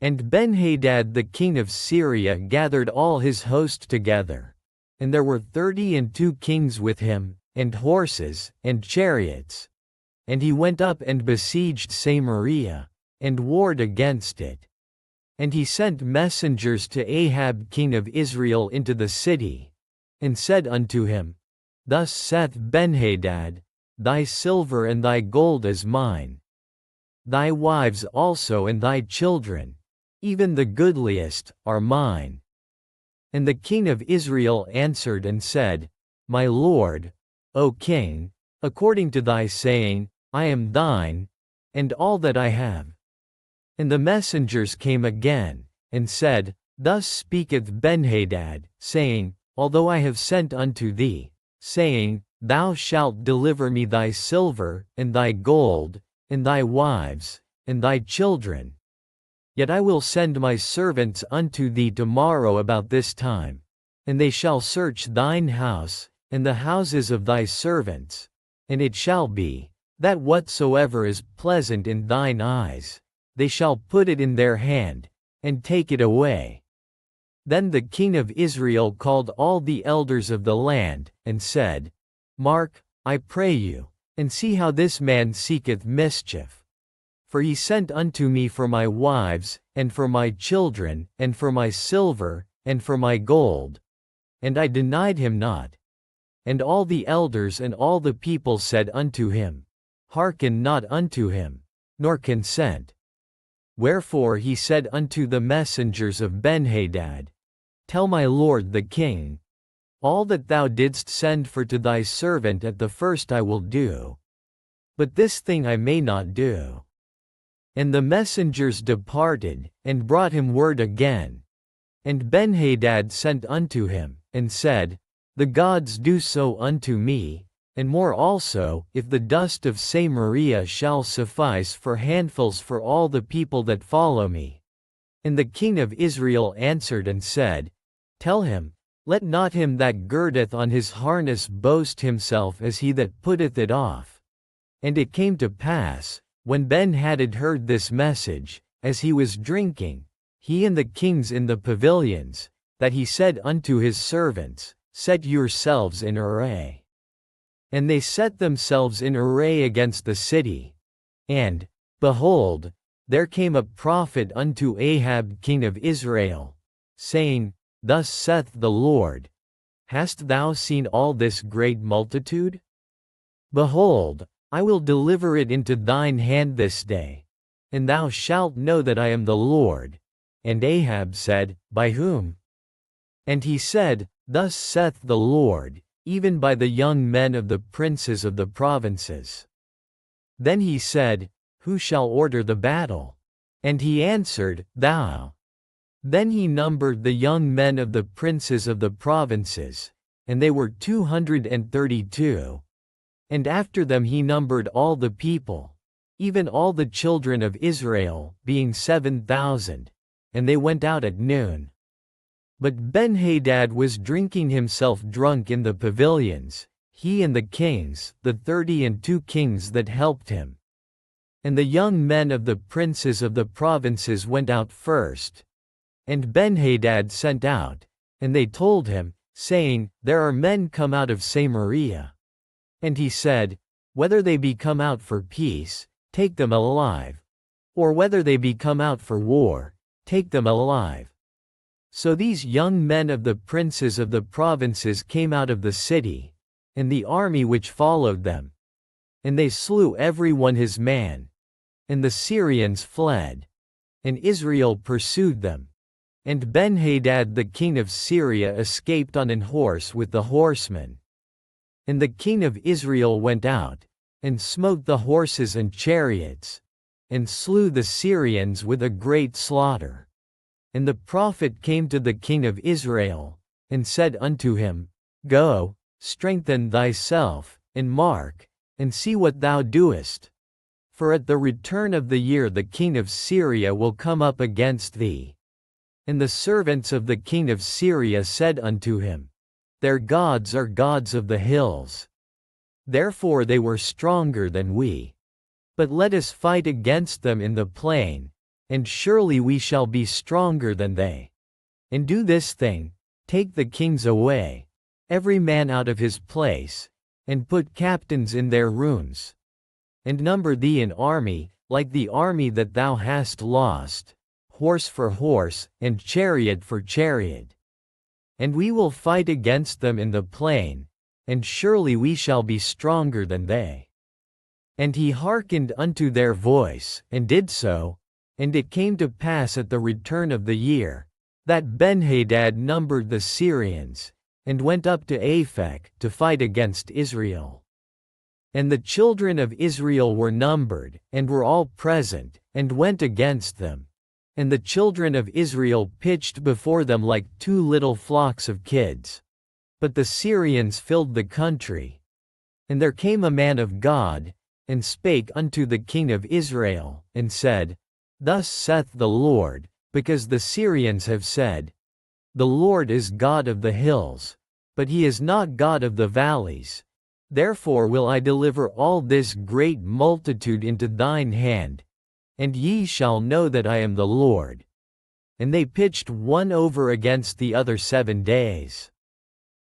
And Benhadad the king of Syria gathered all his host together. And there were 32 kings with him, and horses, and chariots. And he went up and besieged Samaria, and warred against it. And he sent messengers to Ahab king of Israel into the city, and said unto him, Thus saith Benhadad, Thy silver and thy gold is mine. Thy wives also and thy children, even the goodliest, are mine. And the king of Israel answered and said, My lord, O king, according to thy saying, I am thine, and all that I have. And the messengers came again, and said, Thus speaketh Benhadad, saying, Although I have sent unto thee, saying, Thou shalt deliver me thy silver, and thy gold, and thy wives, and thy children. Yet I will send my servants unto thee tomorrow about this time, and they shall search thine house, and the houses of thy servants, and it shall be, that whatsoever is pleasant in thine eyes, they shall put it in their hand, and take it away. Then the king of Israel called all the elders of the land, and said, Mark, I pray you, and see how this man seeketh mischief. For he sent unto me for my wives, and for my children, and for my silver, and for my gold. And I denied him not. And all the elders and all the people said unto him, Hearken not unto him, nor consent. Wherefore he said unto the messengers of Benhadad, Tell my lord the king, All that thou didst send for to thy servant at the first I will do. But this thing I may not do. And the messengers departed, and brought him word again. And Benhadad sent unto him, and said, The gods do so unto me, and more also, if the dust of Samaria shall suffice for handfuls for all the people that follow me. And the king of Israel answered and said, Tell him, Let not him that girdeth on his harness boast himself as he that putteth it off. And it came to pass, when Benhadad heard this message, as he was drinking, he and the kings in the pavilions, that he said unto his servants, Set yourselves in array. And they set themselves in array against the city. And, behold, there came a prophet unto Ahab king of Israel, saying, Thus saith the Lord, Hast thou seen all this great multitude? Behold, I will deliver it into thine hand this day, and thou shalt know that I am the Lord. And Ahab said, By whom? And he said, Thus saith the Lord, even by the young men of the princes of the provinces. Then he said, Who shall order the battle? And he answered, Thou. Then he numbered the young men of the princes of the provinces, and they were 232. And after them he numbered all the people, even all the children of Israel, being 7,000, and they went out at noon. But Benhadad was drinking himself drunk in the pavilions, he and the kings, the 32 kings that helped him. And the young men of the princes of the provinces went out first. And Benhadad sent out, and they told him, saying, There are men come out of Samaria. And he said, Whether they be come out for peace, take them alive. Or whether they be come out for war, take them alive. So these young men of the princes of the provinces came out of the city, and the army which followed them. And they slew every one his man. And the Syrians fled. And Israel pursued them. And Benhadad the king of Syria escaped on an horse with the horsemen. And the king of Israel went out, and smote the horses and chariots, and slew the Syrians with a great slaughter. And the prophet came to the king of Israel, and said unto him, Go, strengthen thyself, and mark, and see what thou doest. For at the return of the year the king of Syria will come up against thee. And the servants of the king of Syria said unto him, Their gods are gods of the hills. Therefore they were stronger than we. But let us fight against them in the plain, and surely we shall be stronger than they. And do this thing, take the kings away, every man out of his place, and put captains in their rooms. And number thee an army, like the army that thou hast lost, horse for horse, and chariot for chariot. And we will fight against them in the plain, and surely we shall be stronger than they. And he hearkened unto their voice, and did so, and it came to pass at the return of the year, that Benhadad numbered the Syrians, and went up to Aphek to fight against Israel. And the children of Israel were numbered, and were all present, and went against them. And the children of Israel pitched before them like two little flocks of kids. But the Syrians filled the country. And there came a man of God, and spake unto the king of Israel, and said, Thus saith the Lord, because the Syrians have said, The Lord is God of the hills, but he is not God of the valleys. Therefore will I deliver all this great multitude into thine hand, and ye shall know that I am the Lord. And they pitched one over against the other 7 days.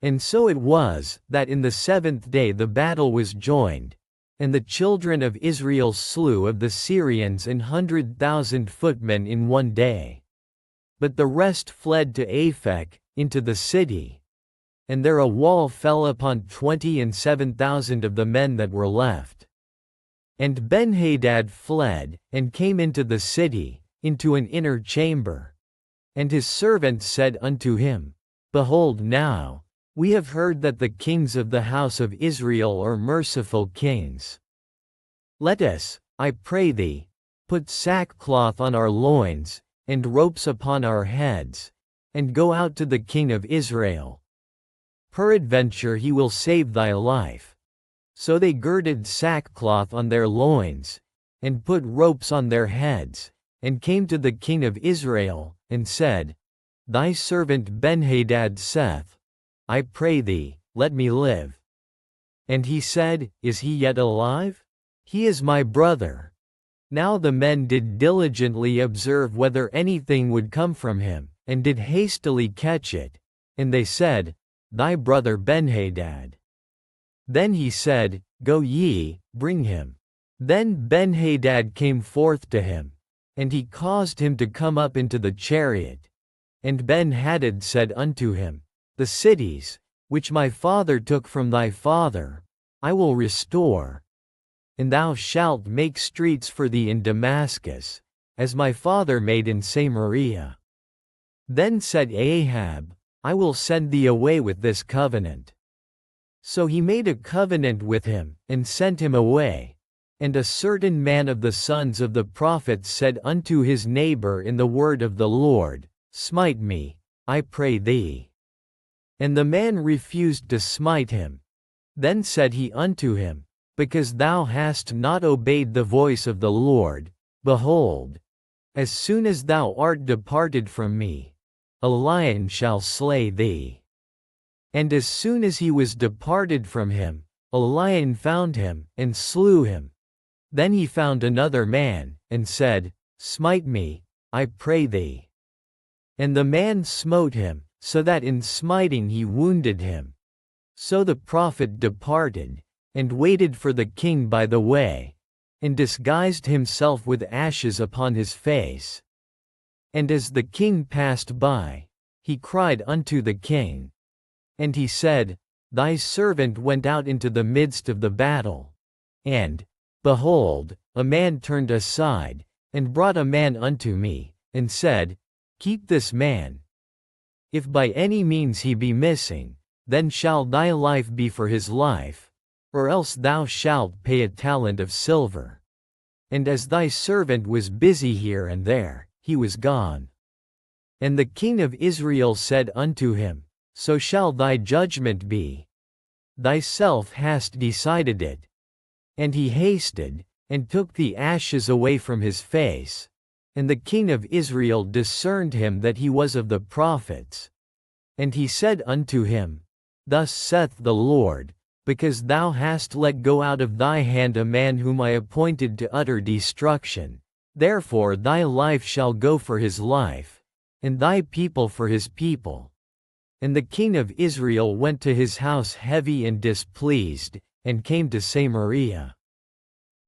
And so it was, that in the 7th day the battle was joined, and the children of Israel slew of the Syrians 100,000 footmen in 1 day. But the rest fled to Aphek, into the city. And there a wall fell upon 27,000 of the men that were left. And Benhadad fled, and came into the city, into an inner chamber. And his servants said unto him, Behold now, we have heard that the kings of the house of Israel are merciful kings. Let us, I pray thee, put sackcloth on our loins, and ropes upon our heads, and go out to the king of Israel. Peradventure he will save thy life. So they girded sackcloth on their loins, and put ropes on their heads, and came to the king of Israel, and said, Thy servant Benhadad saith, I pray thee, let me live. And he said, Is he yet alive? He is my brother. Now the men did diligently observe whether anything would come from him, and did hastily catch it. And they said, Thy brother Benhadad. Then he said, Go ye, bring him. Then Benhadad came forth to him, and he caused him to come up into the chariot. And Benhadad said unto him, The cities, which my father took from thy father, I will restore. And thou shalt make streets for thee in Damascus, as my father made in Samaria. Then said Ahab, I will send thee away with this covenant. So he made a covenant with him, and sent him away. And a certain man of the sons of the prophets said unto his neighbor in the word of the Lord, Smite me, I pray thee. And the man refused to smite him. Then said he unto him, Because thou hast not obeyed the voice of the Lord, behold, as soon as thou art departed from me, a lion shall slay thee. And as soon as he was departed from him, a lion found him, and slew him. Then he found another man, and said, Smite me, I pray thee. And the man smote him, so that in smiting he wounded him. So the prophet departed, and waited for the king by the way, and disguised himself with ashes upon his face. And as the king passed by, he cried unto the king. And he said, Thy servant went out into the midst of the battle. And, behold, a man turned aside, and brought a man unto me, and said, Keep this man. If by any means he be missing, then shall thy life be for his life, or else thou shalt pay a talent of silver. And as thy servant was busy here and there, he was gone. And the king of Israel said unto him, So shall thy judgment be. Thyself hast decided it. And he hasted, and took the ashes away from his face. And the king of Israel discerned him that he was of the prophets. And he said unto him, Thus saith the Lord, because thou hast let go out of thy hand a man whom I appointed to utter destruction, Therefore thy life shall go for his life, and thy people for his people. And the king of Israel went to his house heavy and displeased, and came to Samaria.